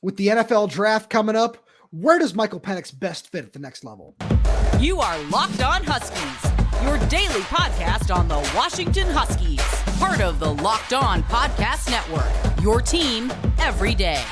With the NFL draft coming up, where does Michael Penix best fit at the next level? You are Locked On Huskies, your daily podcast on the Washington Huskies, part of the Locked On Podcast Network, your team every day.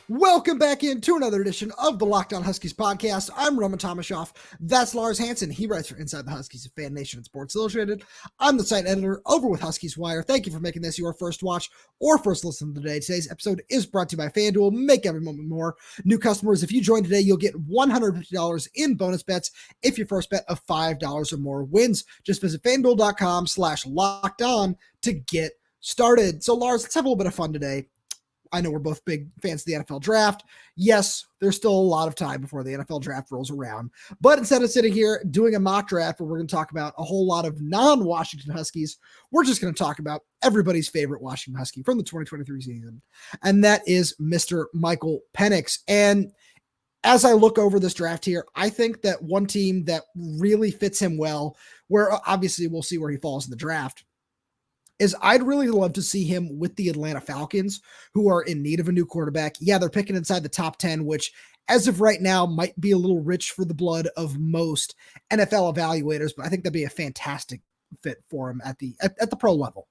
Welcome back into another edition of the Locked On Huskies podcast. I'm Tomashoff. That's Lars Hanson. He writes for Inside the Huskies at Fan Nation and Sports Illustrated. I'm the site editor over with Huskies Wire. Thank you for making this your first watch or first listen of the day. Today's episode is brought to you by FanDuel. Make every moment more. New customers, if you join today, you'll get $150 in bonus bets if your first bet of $5 or more wins. Just visit FanDuel.com/lockedon to get started. So Lars, let's have a little bit of fun today. I know we're both big fans of the NFL draft. Yes, there's still a lot of time before the NFL draft rolls around. But instead of sitting here doing a mock draft where we're going to talk about a whole lot of non-Washington Huskies, we're just going to talk about everybody's favorite Washington Husky from the 2023 season. And that is Mr. Michael Penix. And as I look over this draft here, I think that one team that really fits him well, where obviously we'll see where he falls in the draft, is I'd really love to see him with the Atlanta Falcons, who are in need of a new quarterback. Yeah, they're picking inside the top 10, which as of right now might be a little rich for the blood of most NFL evaluators, but I think that'd be a fantastic fit for him at the pro level.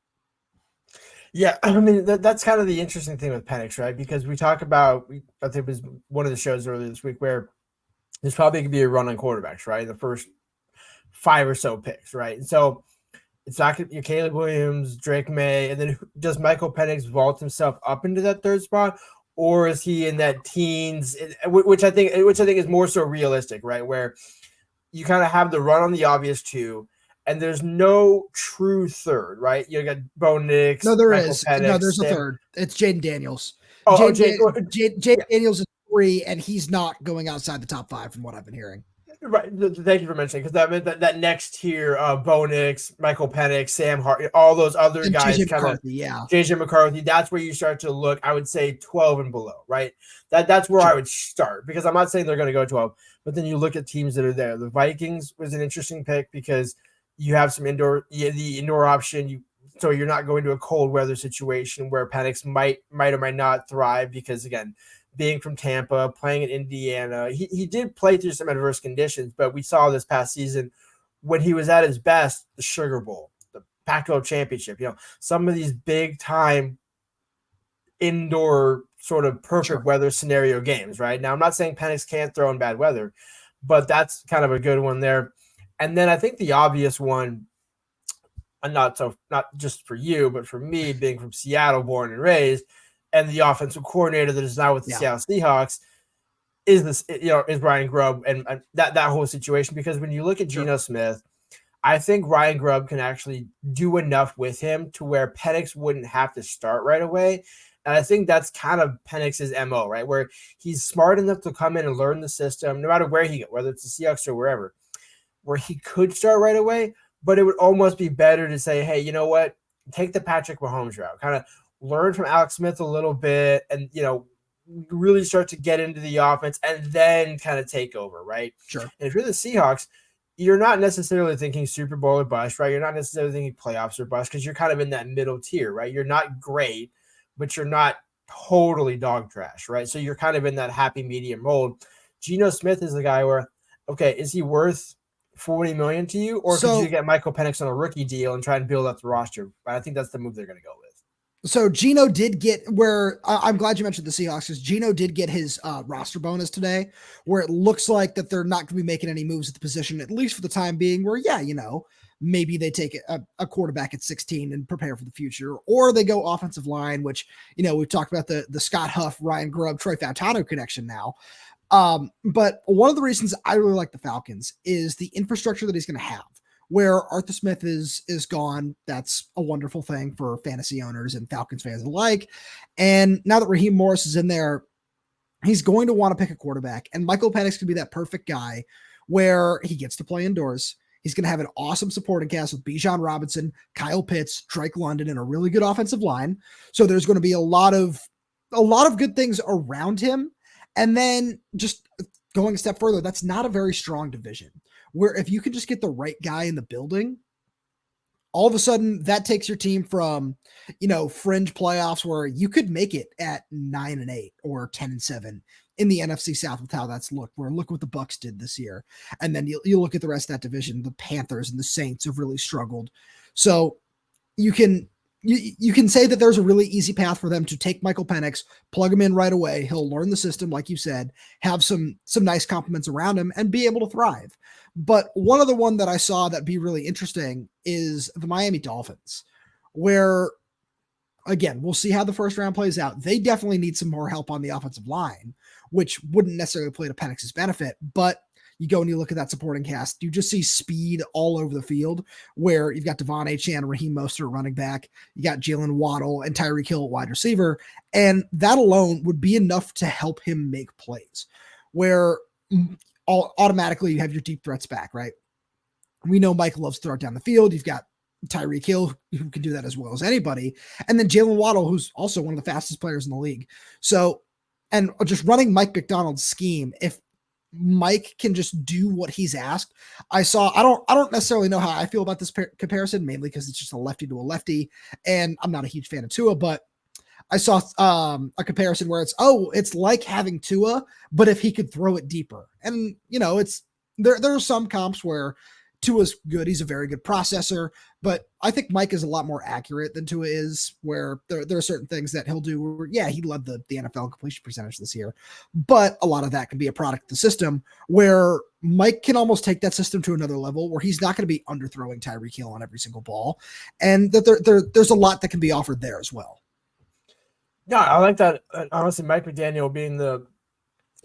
Yeah, I mean, that's kind of the interesting thing with Penix, right? Because we talk about, I think it was one of the shows earlier this week where there's probably going to be a run on quarterbacks, right? The first 5 or so picks, right? And so it's not going to be Caleb Williams, Drake May, and then does Michael Penix vault himself up into that third spot, or is he in that teens, which I think is more so realistic, right? Where you kind of have the run on the obvious two, and there's no true third, right? You got Bo Nix. No, there Michael is. Penix, No, there's a third. It's Jaden Daniels. Jaden Daniels is 3, and he's not going outside the top 5 from what I've been hearing. Right. Thank you for mentioning, because that meant that next tier of Bo Nix, Michael Penix, Sam Hart, all those other and guys, JJ McCarthy, that's where you start to look, I would say 12 and below, right? That's where I would start, because I'm not saying they're going to go 12, but then you look at teams that are there. The Vikings was an interesting pick because you have some the indoor option, so you're not going to a cold weather situation where Penix might or might not thrive, because again, being from Tampa, playing in Indiana, he did play through some adverse conditions, but we saw this past season when he was at his best, the Sugar Bowl, the Pac-12 championship, some of these big time indoor sort of perfect weather scenario games, right? Now, I'm not saying Penix can't throw in bad weather, but that's kind of a good one there. And then I think the obvious one, and not just for you, but for me, being from Seattle, born and raised, and the offensive coordinator that is now with the Seattle Seahawks is Ryan Grubb and that whole situation. Because when you look at Geno Smith, I think Ryan Grubb can actually do enough with him to where Penix wouldn't have to start right away. And I think that's kind of Penix's MO, right? Where he's smart enough to come in and learn the system, no matter where he goes, whether it's the Seahawks or wherever, where he could start right away. But it would almost be better to say, hey, you know what? Take the Patrick Mahomes route. Kind of learn from Alex Smith a little bit and, really start to get into the offense and then kind of take over, right? Sure. And if you're the Seahawks, you're not necessarily thinking Super Bowl or bust, right? You're not necessarily thinking playoffs or bust because you're kind of in that middle tier, right? You're not great, but you're not totally dog trash, right? So you're kind of in that happy medium mold. Geno Smith is the guy where, okay, is he worth $40 million to you, or could you get Michael Penix on a rookie deal and try and build up the roster? I think that's the move they're going to go with. So Geno did get where I'm glad you mentioned the Seahawks, because Geno did get his roster bonus today, where it looks like that they're not going to be making any moves at the position, at least for the time being, where, maybe they take a quarterback at 16 and prepare for the future, or they go offensive line, which, we've talked about the Scott Huff, Ryan Grubb, Troy Fautano connection now. But one of the reasons I really like the Falcons is the infrastructure that he's going to have. Where Arthur Smith is gone, that's a wonderful thing for fantasy owners and Falcons fans alike. And now that Raheem Morris is in there, he's going to want to pick a quarterback. And Michael Penix could be that perfect guy where he gets to play indoors. He's going to have an awesome supporting cast with Bijan Robinson, Kyle Pitts, Drake London, and a really good offensive line. So there's going to be a lot of good things around him. And then just going a step further, that's not a very strong division. Where if you can just get the right guy in the building, all of a sudden that takes your team from, fringe playoffs where you could make it at 9-8 or 10-7 in the NFC South with how that's looked, where look what the Bucs did this year. And then you look at the rest of that division, the Panthers and the Saints have really struggled. So you can say that there's a really easy path for them to take Michael Penix, plug him in right away. He'll learn the system, like you said, have some nice compliments around him and be able to thrive. But one other one that I saw that'd be really interesting is the Miami Dolphins, where, again, we'll see how the first round plays out. They definitely need some more help on the offensive line, which wouldn't necessarily play to Penix's benefit, but you go and you look at that supporting cast, you just see speed all over the field, where you've got Devon Achane, Raheem Mostert running back, you got Jalen Waddle and Tyreek Hill at wide receiver, and that alone would be enough to help him make plays, where automatically you have your deep threats back, right? We know Mike loves to throw it down the field. You've got Tyreek Hill, who can do that as well as anybody, and then Jalen Waddle, who's also one of the fastest players in the league. So, and just running Mike McDonald's scheme, if Mike can just do what he's asked. I don't necessarily know how I feel about this comparison, mainly because it's just a lefty to a lefty, and I'm not a huge fan of Tua, but I saw a comparison where it's like having Tua, but if he could throw it deeper. And, there are some comps where Tua's good. He's a very good processor, but I think Mike is a lot more accurate than Tua is, where there are certain things that he'll do where, yeah, he led the NFL completion percentage this year, but a lot of that can be a product of the system, where Mike can almost take that system to another level where he's not going to be underthrowing Tyreek Hill on every single ball. And that there's a lot that can be offered there as well. Yeah, I like that. Honestly, Mike McDaniel being the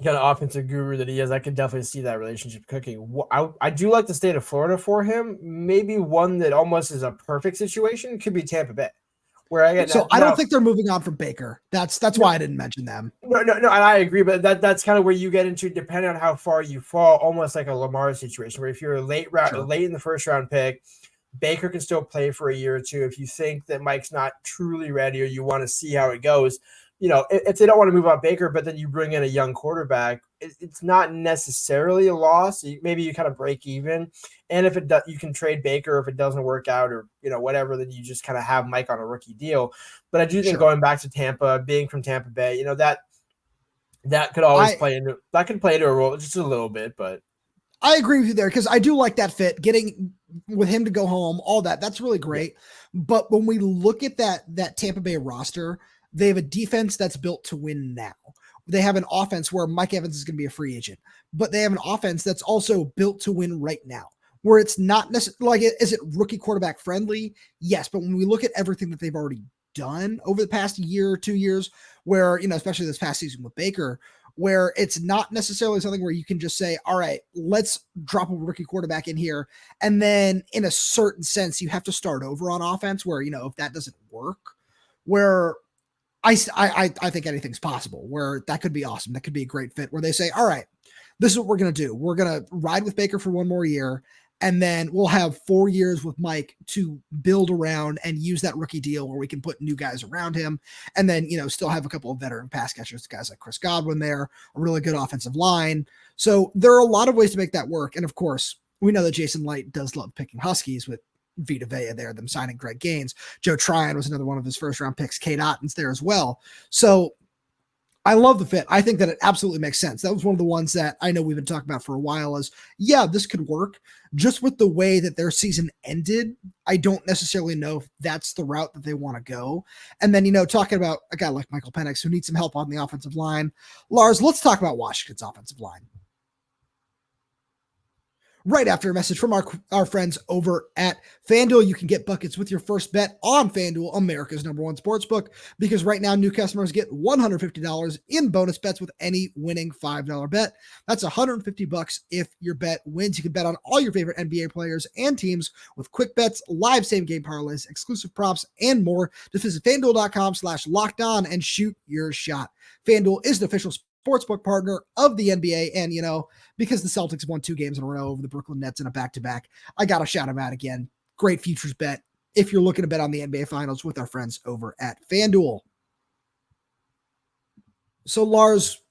kind of offensive guru that he is, I can definitely see that relationship cooking. I do like the state of Florida for him. Maybe one that almost is a perfect situation could be Tampa Bay, where I don't think they're moving on from Baker. That's why I didn't mention them. No, and I agree, but that's kind of where you get into, depending on how far you fall, almost like a Lamar situation, where if you're late in the first round pick, Baker can still play for a year or two. If you think that Mike's not truly ready or you want to see how it goes, if they don't want to move on Baker, but then you bring in a young quarterback, it's not necessarily a loss. Maybe you kind of break even. And if it does, you can trade Baker. If it doesn't work out or, whatever, then you just kind of have Mike on a rookie deal. But I do think going back to Tampa, being from Tampa Bay, that could always play into a role just a little bit, but I agree with you there, because I do like that fit, getting with him to go home, all that's really great. Yeah. But when we look at that Tampa Bay roster, they have a defense that's built to win now. They have an offense where Mike Evans is going to be a free agent, but they have an offense that's also built to win right now, where it's not necessarily is it rookie quarterback friendly? Yes. But when we look at everything that they've already done over the past year or 2 years, where, especially this past season with Baker, where it's not necessarily something where you can just say, all right, let's drop a rookie quarterback in here. And then in a certain sense, you have to start over on offense where, if that doesn't work, where I think anything's possible, where that could be awesome. That could be a great fit, where they say, all right, this is what we're going to do. We're going to ride with Baker for one more year, and then we'll have 4 years with Mike to build around and use that rookie deal where we can put new guys around him. And then, still have a couple of veteran pass catchers, guys like Chris Godwin there, a really good offensive line. So there are a lot of ways to make that work. And of course, we know that Jason Light does love picking Huskies with Vita Vea there, them signing Greg Gaines. Joe Tryon was another one of his first round picks. Kate Otton's there as well. So I love the fit. I think that it absolutely makes sense. That was one of the ones that I know we've been talking about for a while is, yeah, this could work. Just with the way that their season ended, I don't necessarily know if that's the route that they want to go. And then, talking about a guy like Michael Penix who needs some help on the offensive line. Lars, let's talk about Washington's offensive line. Right after a message from our friends over at FanDuel. You can get buckets with your first bet on FanDuel, America's #1 sportsbook, because right now new customers get $150 in bonus bets with any winning $5 bet. That's $150 if your bet wins. You can bet on all your favorite NBA players and teams with quick bets, live same game parlays, exclusive props, and more. Just visit FanDuel.com/lockedon and shoot your shot. FanDuel is the official sportsbook partner of the NBA. And, because the Celtics won 2 games in a row over the Brooklyn Nets in a back-to-back, I got to shout them out again. Great futures bet if you're looking to bet on the NBA Finals with our friends over at FanDuel. So, Lars,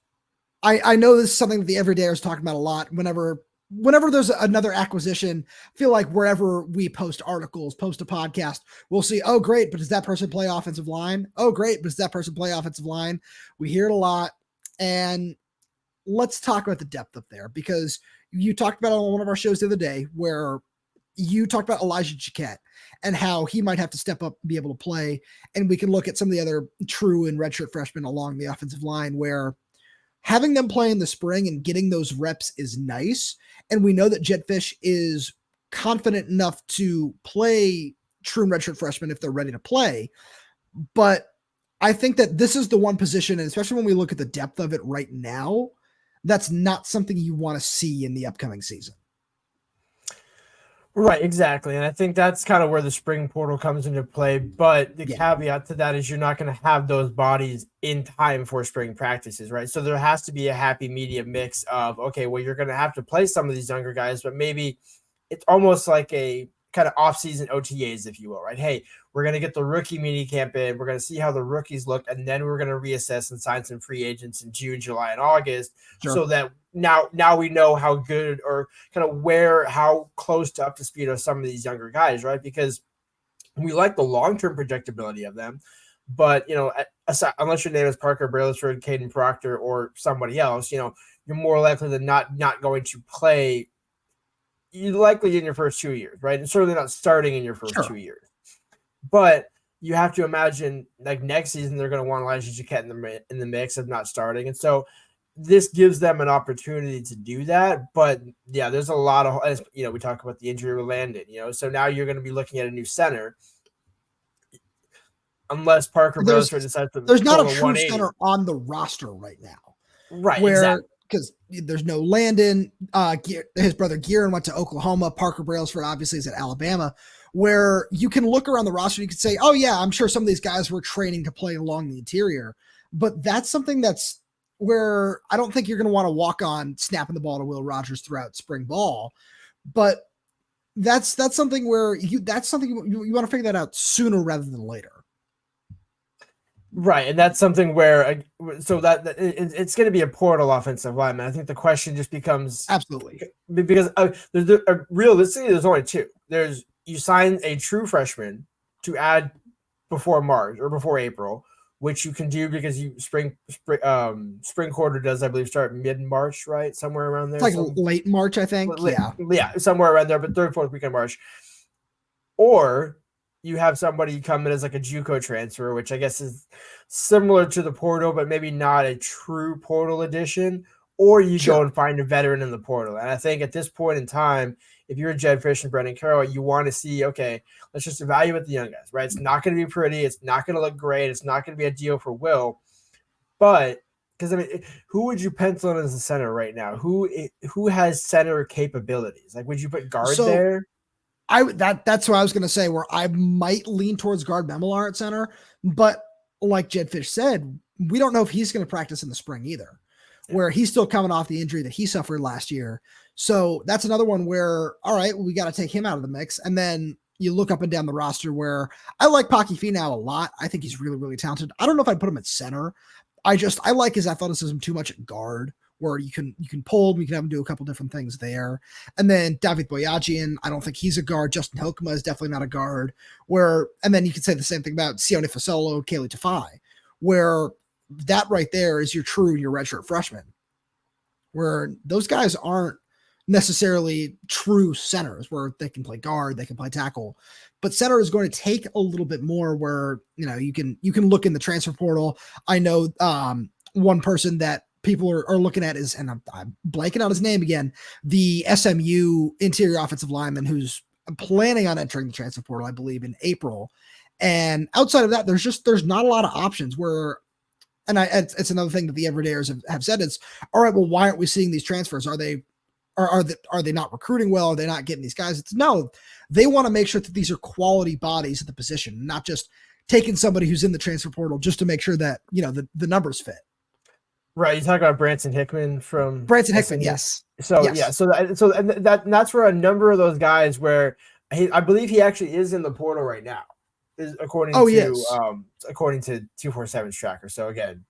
I know this is something that the everyday is talking about a lot whenever whenever there's another acquisition, I feel like wherever we post articles, post a podcast, we'll see, oh, great, but does that person play offensive line? Oh, great, but does that person play offensive line? We hear it a lot. And let's talk about the depth up there, because you talked about it on one of our shows the other day where you talked about Elijah Jaquette and how he might have to step up and be able to play. And we can look at some of the other true and redshirt freshmen along the offensive line where having them play in the spring and getting those reps is nice. And we know that Jetfish is confident enough to play true and redshirt freshmen if they're ready to play. But I think that this is the one position, and especially when we look at the depth of it right now, that's not something you want to see in the upcoming season. Right, exactly. And I think that's kind of where the spring portal comes into play. But the caveat to that is you're not going to have those bodies in time for spring practices, right? So there has to be a happy medium mix of, okay, well, you're going to have to play some of these younger guys, but maybe it's almost like a kind of off-season OTAs, if you will, right? Hey, we're going to get the rookie mini camp in. We're going to see how the rookies look, and then we're going to reassess and sign some free agents in June, July, and August, so that now we know how good or kind of how close to up to speed are some of these younger guys, right? Because we like the long-term projectability of them, but, unless your name is Parker Brailsford, Caden Proctor, or somebody else, you're more likely than not going to play likely in your first 2 years, right? And certainly not starting in your first 2 years. But you have to imagine, like, next season they're going to want Elijah Jaquette in the mix of not starting. And so this gives them an opportunity to do that. But, yeah, there's a lot of – we talk about the injury with Landon, so now you're going to be looking at a new center unless Parker Brailsford decides to – There's not a true center on the roster right now. Right, exactly. Because there's no Landon. His brother Gearin went to Oklahoma. Parker Brailsford obviously is at Alabama, where you can look around the roster. You could say, oh, yeah, I'm sure some of these guys were training to play along the interior. But that's something that's where I don't think you're going to want to walk on snapping the ball to Will Rogers throughout spring ball. But that's something where you want to figure that out sooner rather than later. Right, and that's something where it's going to be a portal offensive lineman. I think the question just becomes absolutely because realistically, there's only two. You sign a true freshman to add before March or before April, which you can do because spring quarter does, I believe, start mid-March, right, somewhere around there. It's like late March, I think. Yeah, somewhere around there, but third, fourth week of March, or you have somebody come in as like a JUCO transfer, which I guess is similar to the portal, but maybe not a true portal edition, or you go and find a veteran in the portal. And I think at this point in time, if you're Jed Fish and Brendan Carroll, you want to see, okay, let's just evaluate the young guys, right? It's not going to be pretty. It's not going to look great. It's not going to be a deal for Will. But because, who would you pencil in as a center right now? Who has center capabilities? Like, would you put guard there? That's what I was going to say, where I might lean towards guard Memelar at center, but like Jed Fish said, we don't know if he's going to practice in the spring either, where he's still coming off the injury that he suffered last year. So that's another one where, all right, we got to take him out of the mix. And then you look up and down the roster where I like Paki Finau a lot. I think he's really, really talented. I don't know if I'd put him at center. I like his athleticism too much at guard, where you can pull him, you can have him do a couple different things there. And then David Boyajian, I don't think he's a guard. Justin Hilkema is definitely not a guard. And then you could say the same thing about Sione Fasolo, Kaylee Tafai, where that right there is your redshirt freshman, where those guys aren't necessarily true centers where they can play guard, they can play tackle, but center is going to take a little bit more where, you can look in the transfer portal. I know one person that people are looking at is, and I'm blanking on his name again, the SMU interior offensive lineman who's planning on entering the transfer portal, I believe, in April. And outside of that, there's not a lot of options where, and it's another thing that the everydayers have said, it's all right, well, why aren't we seeing these transfers? Are they not recruiting well? Are they not getting these guys? It's no, they want to make sure that these are quality bodies at the position, not just taking somebody who's in the transfer portal just to make sure that, the numbers fit. Right, you talk about Branson Hickman from Branson Hickman, yes. So yes. Yeah, so that's for a number of those guys where I believe he actually is in the portal right now, according to 247's tracker. So again,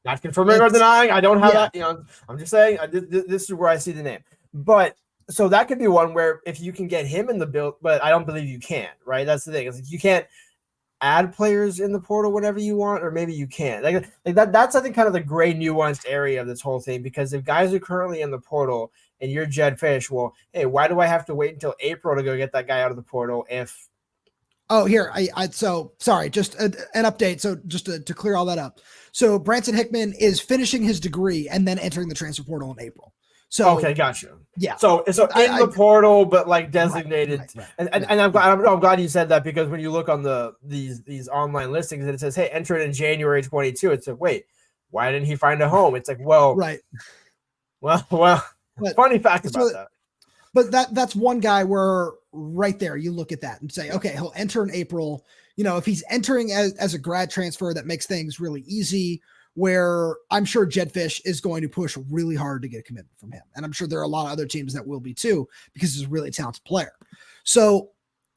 Not confirming or denying. I don't have that. I'm just saying this is where I see the name. But so that could be one where if you can get him in the build, but I don't believe you can. Right? That's the thing. It's like you can't add players in the portal whenever you want, or maybe you can. Like that. That's I think kind of the gray, nuanced area of this whole thing. Because if guys are currently in the portal and you're Jedd Fisch, well, hey, why do I have to wait until April to go get that guy out of the portal if? Oh, here, so sorry, just an update. So just to clear all that up. So Branson Hickman is finishing his degree and then entering the transfer portal in April. So okay, gotcha. Yeah. So in the portal, but like designated. Right. And I'm glad you said that, because when you look on these online listings and it says, hey, enter it in January 22, it's like, wait, why didn't he find a home? It's like, well, right. Well, but funny fact about that. But that's one guy where right there you look at that and say, okay, he'll enter in April. If he's entering as a grad transfer, that makes things really easy, where I'm sure Jedd Fisch is going to push really hard to get a commitment from him. And I'm sure there are a lot of other teams that will be too, because he's a really talented player. So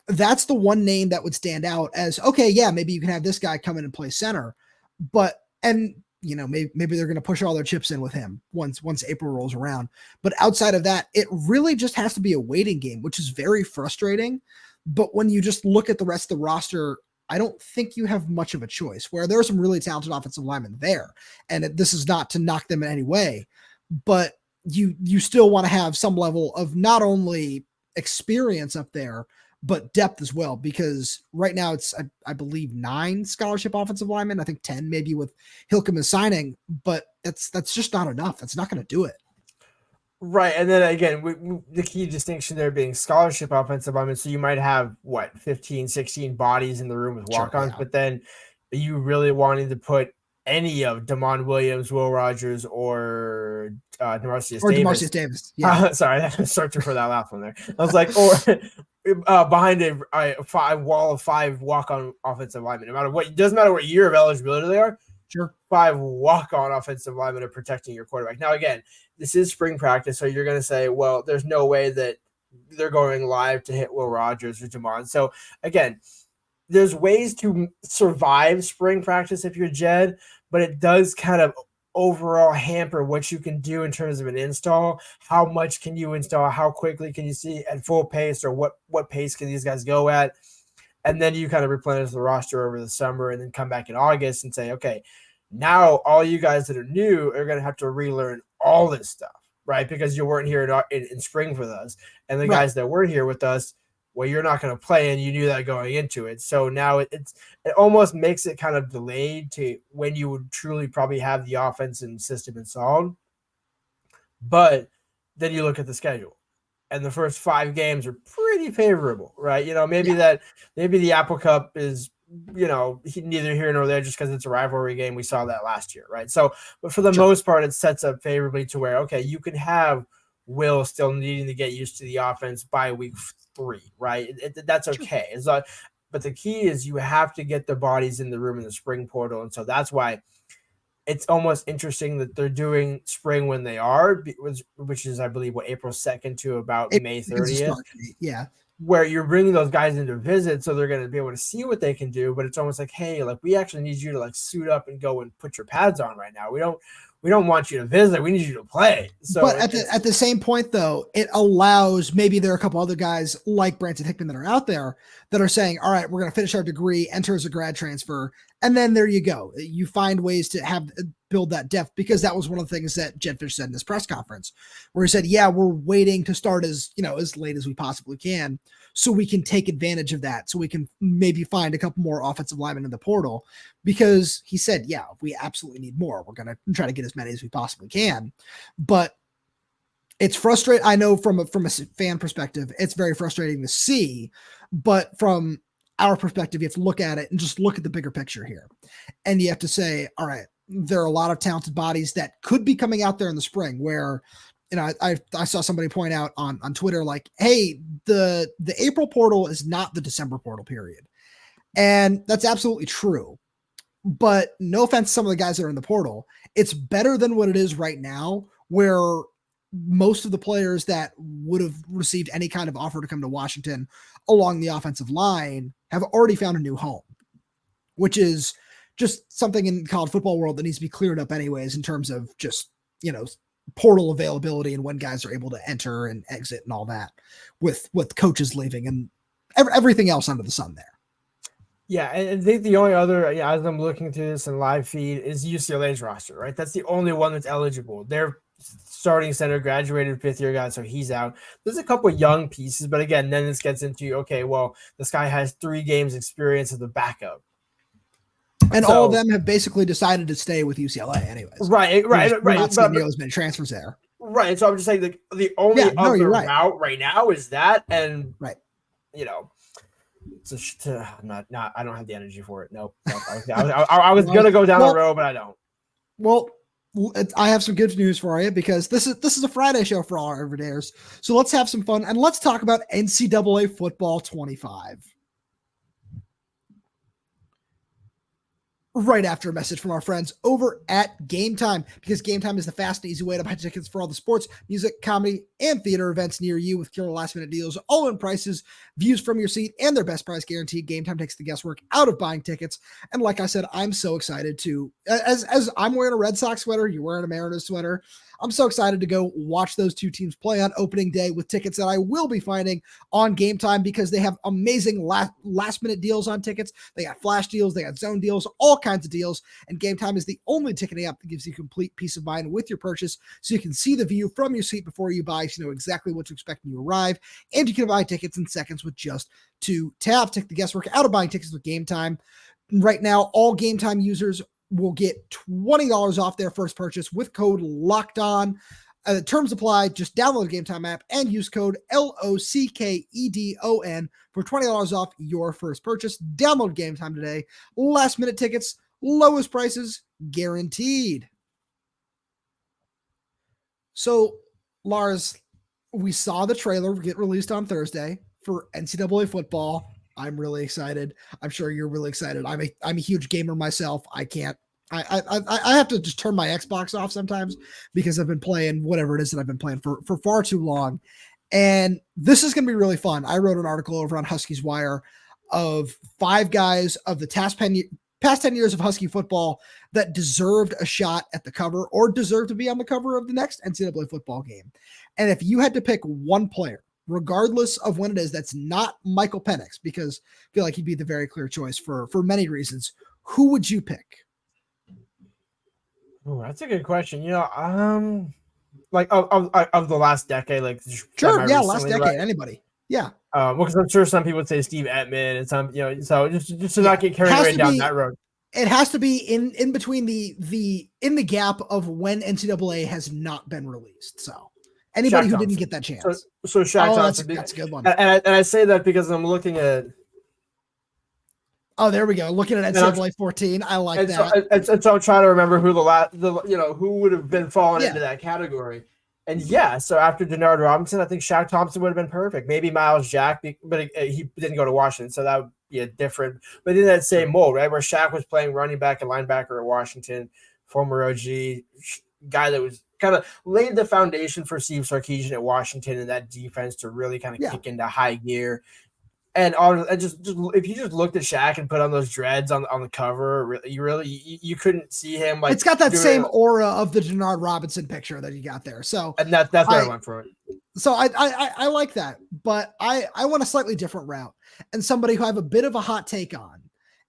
that's the one name that would stand out as, okay, yeah, maybe you can have this guy come in and play center, maybe they're going to push all their chips in with him once April rolls around. But outside of that, it really just has to be a waiting game, which is very frustrating. But when you just look at the rest of the roster, I don't think you have much of a choice, where there are some really talented offensive linemen there. And this is not to knock them in any way, but you still want to have some level of not only experience up there, but depth as well, because right now it's, I believe 9 scholarship offensive linemen. I think 10 maybe with Hilkeman signing, but that's just not enough. That's not going to do it. Right. And then again, the key distinction there being scholarship offensive linemen. So you might have 15, 16 bodies in the room with walk-ons, sure, yeah. But then you really wanting to put any of Damon Williams, Will Rogers, or DeMarcius Davis. Yeah. Sorry, I was searching for that last one there. I was like, or behind a wall of 5 walk-on offensive linemen. No matter what, it doesn't matter what year of eligibility they are. Sure. 5 walk-on offensive linemen are protecting your quarterback. Now, again, this is spring practice, so you're going to say, well, there's no way that they're going live to hit Will Rogers or Jamon. So, again, there's ways to survive spring practice if you're Jedd, but it does kind of overall hamper what you can do in terms of an install. How much can you install? How quickly can you see at full pace, or what pace can these guys go at? And then you kind of replenish the roster over the summer and then come back in August and say, okay, now all you guys that are new are going to have to relearn all this stuff, right? Because you weren't here in spring with us. And the guys that were here with us, well, you're not going to play, and you knew that going into it. So now it almost makes it kind of delayed to when you would truly probably have the offense and system installed. But then you look at the schedule, and the first 5 games are pretty favorable, right? Maybe the Apple Cup is, neither here nor there just because it's a rivalry game. We saw that last year, right? So, but for the most part, it sets up favorably to where, okay, you can have Will still needing to get used to the offense by week 3, right? That's okay. But the key is you have to get the bodies in the room in the spring portal. And so that's why it's almost interesting that they're doing spring when they are, which is, I believe, April 2nd to about May 30th. Yeah. Where you're bringing those guys in to visit, so they're going to be able to see what they can do. But it's almost like, hey, we actually need you to suit up and go and put your pads on right now. We don't want you to visit. We need you to play. So, but at the same point, though, it allows, maybe there are a couple other guys like Branson Hickman that are out there that are saying, all right, we're going to finish our degree, enter as a grad transfer. And then there you go. You find ways to build that depth, because that was one of the things that Jedd Fisch said in this press conference, where he said, yeah, we're waiting to start as late as we possibly can, so we can take advantage of that. So we can maybe find a couple more offensive linemen in the portal, because he said, yeah, we absolutely need more. We're going to try to get as many as we possibly can. But it's frustrating. I know from a fan perspective, it's very frustrating to see, but from our perspective, you have to look at it and just look at the bigger picture here. And you have to say, all right, there are a lot of talented bodies that could be coming out there in the spring where, I saw somebody point out on Twitter, like, hey, the April portal is not the December portal period. And that's absolutely true. But no offense to some of the guys that are in the portal, it's better than what it is right now, where most of the players that would have received any kind of offer to come to Washington along the offensive line have already found a new home, which is just something in college football world that needs to be cleared up anyways, in terms of just, portal availability and when guys are able to enter and exit and all that, with coaches leaving and everything else under the sun there. Yeah, and I think the only other, as I'm looking through this in live feed, is UCLA's roster, right? That's the only one that's eligible. Their starting center graduated 5th-year guy, so he's out. There's a couple of young pieces, but again, then this gets into, okay, well, this guy has 3 games experience as a backup. And all of them have basically decided to stay with UCLA anyways. Right. Not seeing as many transfers there. Right, so I'm just saying the only other route right now is that, and right. I don't have the energy for it. Nope. I was gonna go down the road, but I don't. Well, I have some good news for you, because this is a Friday show for all our everydayers. So let's have some fun and let's talk about NCAA Football 25. Right after a message from our friends over at Game Time, because Game Time is the fast and easy way to buy tickets for all the sports, music, comedy, and theater events near you, with killer last-minute deals, all-in prices, views from your seat, and their best price guaranteed. Game Time takes the guesswork out of buying tickets. And like I said, I'm so excited to, as I'm wearing a Red Sox sweater, you're wearing a Mariners sweater, I'm so excited to go watch those two teams play on opening day with tickets that I will be finding on Game Time, because they have amazing last minute deals on tickets. They got flash deals, they got zone deals, all kinds of deals. And Game Time is the only ticketing app that gives you complete peace of mind with your purchase, so you can see the view from your seat before you buy, so you know exactly what to expect when you arrive. And you can buy tickets in seconds with just 2 taps. Take the guesswork out of buying tickets with Game Time. Right now, all Game Time users will get $20 off their first purchase with code Locked On. Terms apply. Just download the Game Time app and use code LOCKEDON for $20 off your first purchase. Download Game Time today. Last minute tickets, lowest prices guaranteed. So, Lars, we saw the trailer get released on Thursday for NCAA football. I'm really excited. I'm sure you're really excited. I'm a huge gamer myself. I have to just turn my Xbox off sometimes, because I've been playing whatever it is that I've been playing for far too long. And this is going to be really fun. I wrote an article over on Huskies Wire of 5 guys of the past 10 years of Husky football that deserved a shot at the cover, or deserved to be on the cover of the next NCAA football game. And if you had to pick one player, regardless of when it is, that's not Michael Penix, because I feel like he'd be the very clear choice for many reasons, who would you pick? Oh, that's a good question. Like of the last decade, like sure, yeah, last decade, right? Anybody, yeah. Well, because I'm sure some people would say Steve Ettman, and some, so just to not get carried away down that road. It has to be in between in the gap of when NCAA has not been released. So anybody who didn't get that chance. So Shaq Thompson, that's a good one. And I say that because I'm looking at. Oh, there we go. Looking at NCAA 14, I like that. So I'm trying to remember who who would have been falling into that category. And so after Denard Robinson, I think Shaq Thompson would have been perfect. Maybe Miles Jack, but he didn't go to Washington, so that would be a different. But in that same mold, right, where Shaq was playing running back and linebacker at Washington, former OG guy that was kind of laid the foundation for Steve Sarkisian at Washington and that defense to really kind of kick into high gear. And just if you just looked at Shaq and put on those dreads on the cover, you couldn't see him like. It's got that same aura of the Denard Robinson picture that you got there. So and that's where I went for it. So I like that, but I want a slightly different route, and somebody who I have a bit of a hot take on,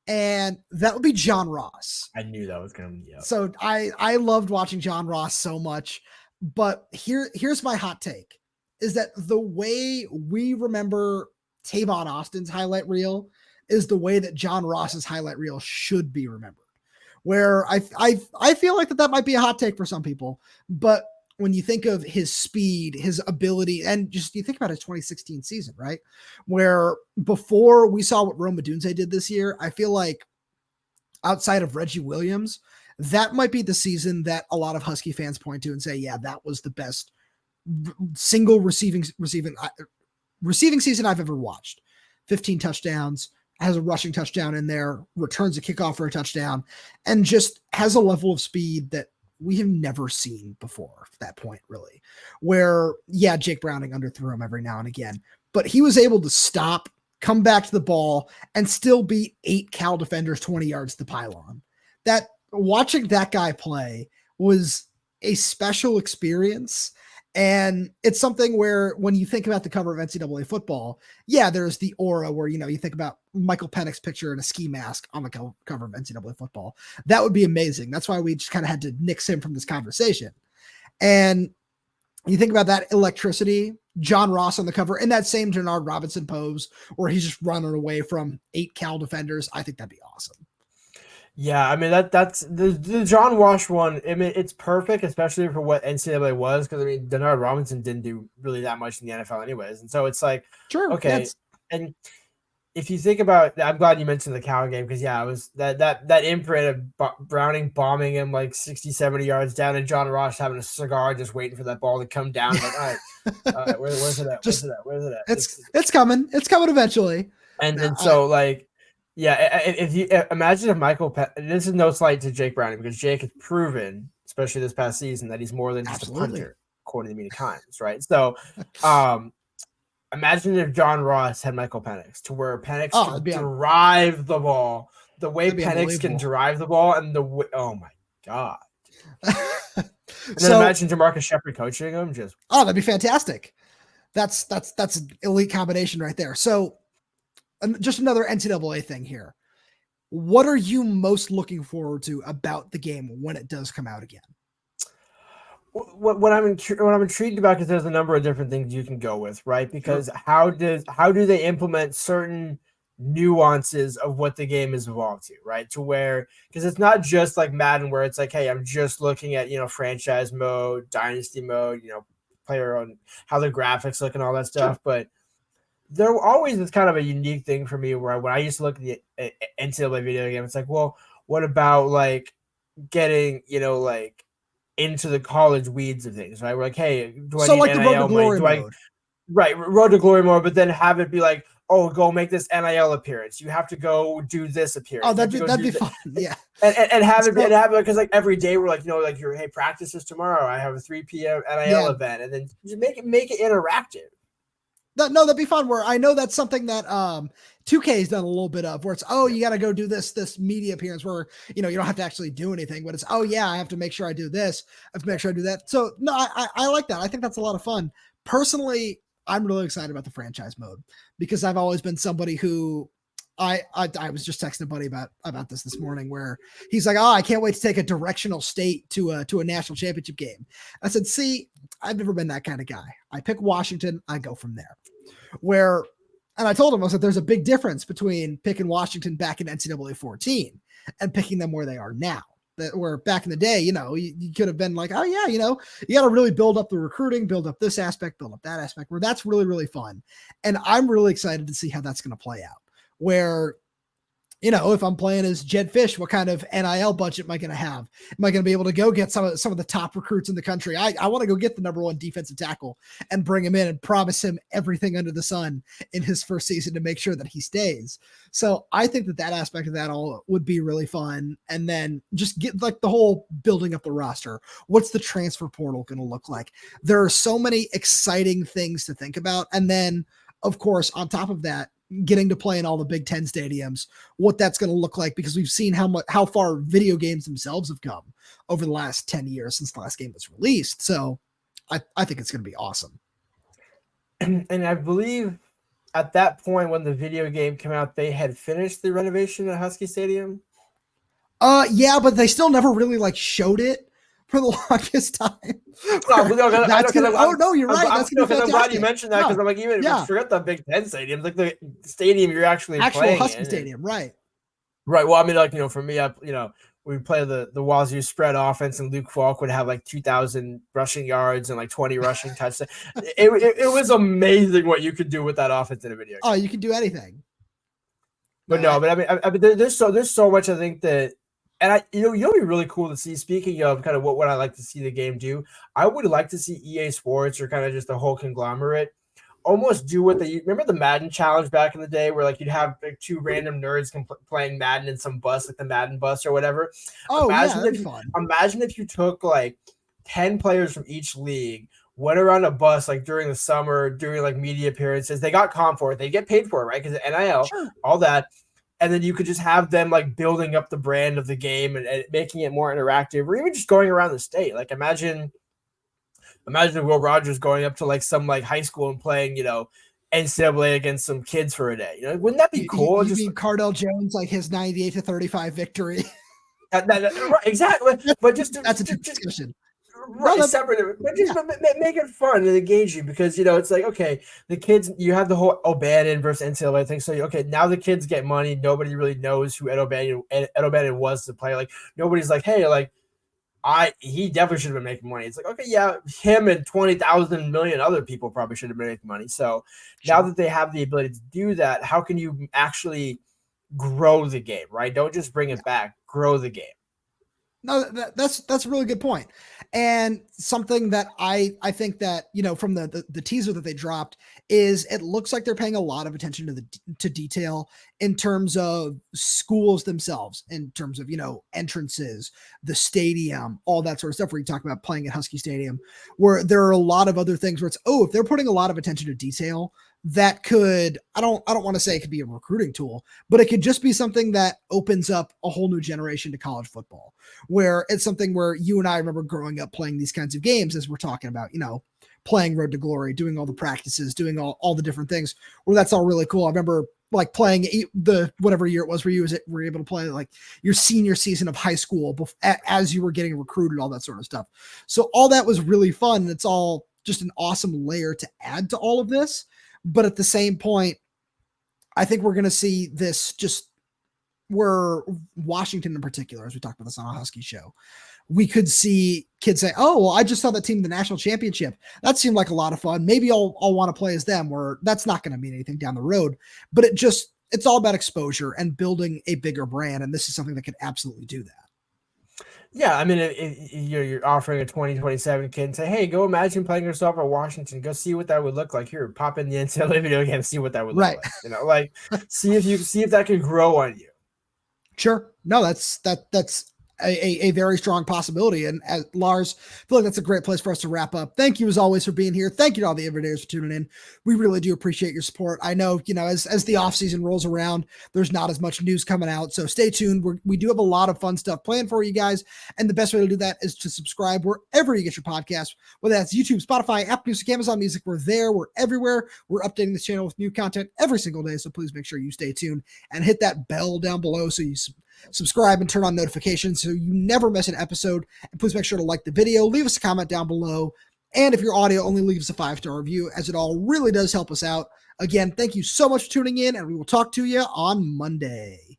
and that would be John Ross. I knew that was coming. Yeah. So I loved watching John Ross so much, but here's my hot take: is that the way we remember Tavon Austin's highlight reel is the way that John Ross's highlight reel should be remembered. Where I feel like that might be a hot take for some people, but when you think of his speed, his ability, and just you think about his 2016 season, right? Where before we saw what Rome Odunze did this year, I feel like outside of Reggie Williams, that might be the season that a lot of Husky fans point to and say, yeah, that was the best single receiving season I've ever watched. 15 touchdowns, has a rushing touchdown in there, returns a kickoff for a touchdown, and just has a level of speed that we have never seen before at that point, really. Where, Jake Browning underthrew him every now and again, but he was able to stop, come back to the ball, and still beat 8 Cal defenders 20 yards to the pylon. that watching that guy play was a special experience. And it's something where when you think about the cover of NCAA football, yeah, there's the aura where, you think about Michael Penix picture in a ski mask on the cover of NCAA football. That would be amazing. That's why we just kind of had to nix him from this conversation. And you think about that electricity, John Ross on the cover in that same Denard Robinson pose where he's just running away from 8 Cal defenders. I think that'd be awesome. Yeah, I mean that's the John Ross one. I mean, it's perfect, especially for what NCAA was, because I mean Denard Robinson didn't do really that much in the NFL anyways, and so it's like, sure, okay. Yes. And if you think about, I'm glad you mentioned the Cal game, because yeah, it was that imprint of Browning bombing him like 60, 70 yards down, and John Ross having a cigar just waiting for that ball to come down. Like, all right, where's it at? Where's it at? It's coming. It's coming eventually. And so like. Yeah, if you imagine if Michael this is no slight to Jake Browning, because Jake has proven, especially this past season, that he's more than just a punter, according to Media Times, right? So, imagine if John Ross had Michael Penix, to where Penix can drive the ball the way Penix can drive the ball, and the way, oh my god! And then imagine Jamarcus Shepard coaching him. That'd be fantastic. That's an elite combination right there. So. Just another NCAA thing here. What are you most looking forward to about the game when it does come out again? What I'm intrigued about, because there's a number of different things you can go with, right? Because how do they implement certain nuances of what the game is evolved to, right? To where, because it's not just like Madden where it's like, hey, I'm just looking at, franchise mode, dynasty mode, player on how the graphics look and all that stuff, but there always is kind of a unique thing for me where when I used to look at the NCAA video game, it's like, well, what about like getting, like into the college weeds of things, right? We're like, hey, do I need NIL money? Road to glory mode, but then have it be like, oh, go make this NIL appearance. You have to go do this appearance. Oh, that'd be fun. Yeah. And have it because like every day we're like, like hey, practice is tomorrow. I have a 3 p.m. NIL event, and then just make it interactive. No, that'd be fun. Where I know that's something that 2K's done a little bit of, where it's, you got to go do this media appearance where, you don't have to actually do anything, but it's, I have to make sure I do this. I have to make sure I do that. So no, I like that. I think that's a lot of fun. Personally, I'm really excited about the franchise mode, because I've always been somebody who I was just texting a buddy about this morning, where he's like, I can't wait to take a directional state to a national championship game. I said, see, I've never been that kind of guy. I pick Washington, I go from there. And I told him, I said, there's a big difference between picking Washington back in NCAA 14 and picking them where they are now. Where back in the day, you could have been like, you got to really build up the recruiting, build up this aspect, build up that aspect, where that's really, really fun. And I'm really excited to see how that's going to play out. Where, if I'm playing as Jed Fish, what kind of NIL budget am I going to have? Am I going to be able to go get some of the top recruits in the country? I want to go get the number 1 defensive tackle and bring him in and promise him everything under the sun in his first season to make sure that he stays. So I think that aspect of that all would be really fun. And then just get like the whole building up the roster. What's the transfer portal going to look like? There are so many exciting things to think about. And then, of course, on top of that, getting to play in all the Big Ten stadiums, what that's going to look like, because we've seen how far video games themselves have come over the last 10 years since the last game was released. So I think it's going to be awesome. And I believe at that point when the video game came out, they had finished the renovation at Husky Stadium. Yeah, but they still never really like showed it for the longest time. You're right. I'm glad you mentioned that, because I'm like, even if you forget the Big Ten stadium, like the stadium you're actually playing Husky in. Stadium, right? Right. Well, I mean, like, for me, we play the Wazoo spread offense, and Luke Falk would have like 2,000 rushing yards and like 20 rushing touchdowns. It was amazing what you could do with that offense in a video game. Oh, you can do anything. But I mean, there's so much, I think, that. And you'll be really cool to see. Speaking of kind of what I like to see the game do, I would like to see EA Sports, or kind of just the whole conglomerate, almost do what remember the Madden challenge back in the day, where like you'd have like 2 random nerds playing Madden in some bus, like the Madden bus or whatever. That'd be fun. Imagine if you took like 10 players from each league, went around a bus like during the summer, during like media appearances. They got comp for it. They get paid for it, right? Because NIL, all that. and then you could just have them like building up the brand of the game and making it more interactive, or even just going around the state. Like imagine Will Rogers going up to like some like high school and playing, NCAA against some kids for a day. Wouldn't that be cool? You mean Cardell Jones, like his 98-35 victory? Right, exactly. But that's a discussion. Right, separate, but just make it fun and engaging, because it's like, okay, the kids, you have the whole O'Bannon versus NCAA thing. So okay, now the kids get money. Nobody really knows who Ed O'Bannon was the player. Like nobody's like, hey, like he definitely should have been making money. It's like, okay, yeah, him and 20,000 million other people probably should have been making money. So now that they have the ability to do that, how can you actually grow the game, right? Don't just bring it back, grow the game. No, that's a really good point. And something that I think that, from the teaser that they dropped is it looks like they're paying a lot of attention to detail in terms of schools themselves, in terms of, entrances, the stadium, all that sort of stuff, where you talk about playing at Husky Stadium, where there are a lot of other things where it's, if they're putting a lot of attention to detail, that could, I don't want to say it could be a recruiting tool, but it could just be something that opens up a whole new generation to college football, where it's something where you and I remember growing up playing these kinds of games, as we're talking about, playing Road to Glory, doing all the practices, doing all the different things, where that's all really cool. I remember like playing the whatever year it was where you were able to play like your senior season of high school as you were getting recruited, all that sort of stuff. So all that was really fun. And it's all just an awesome layer to add to all of this. But at the same point, I think we're going to see this where Washington in particular, as we talked about this on a Husky show, we could see kids say, oh, well, I just saw that team in the national championship. That seemed like a lot of fun. Maybe I'll want to play as them, where that's not going to mean anything down the road. But it's all about exposure and building a bigger brand. And this is something that could absolutely do that. Yeah, I mean, if you're offering a 2027 kid and say, hey, go imagine playing yourself at Washington. Go see what that would look like. Here, pop in the NCAA video game, see what that would look like. See if that can grow on you. Sure. No, that's a very strong possibility. And as Lars, I feel like that's a great place for us to wrap up. Thank you as always for being here. Thank you to all the everydayers for tuning in. We really do appreciate your support. I know, as the off season rolls around, there's not as much news coming out. So stay tuned. We do have a lot of fun stuff planned for you guys. And the best way to do that is to subscribe wherever you get your podcast, whether that's YouTube, Spotify, Apple Music, Amazon Music. We're there. We're everywhere. We're updating this channel with new content every single day. So please make sure you stay tuned and hit that bell down below so you subscribe and turn on notifications so you never miss an episode. And please make sure to like the video, leave us a comment down below. And if your audio, only leave us a 5-star review, as it all really does help us out. Again, thank you so much for tuning in, and we will talk to you on Monday.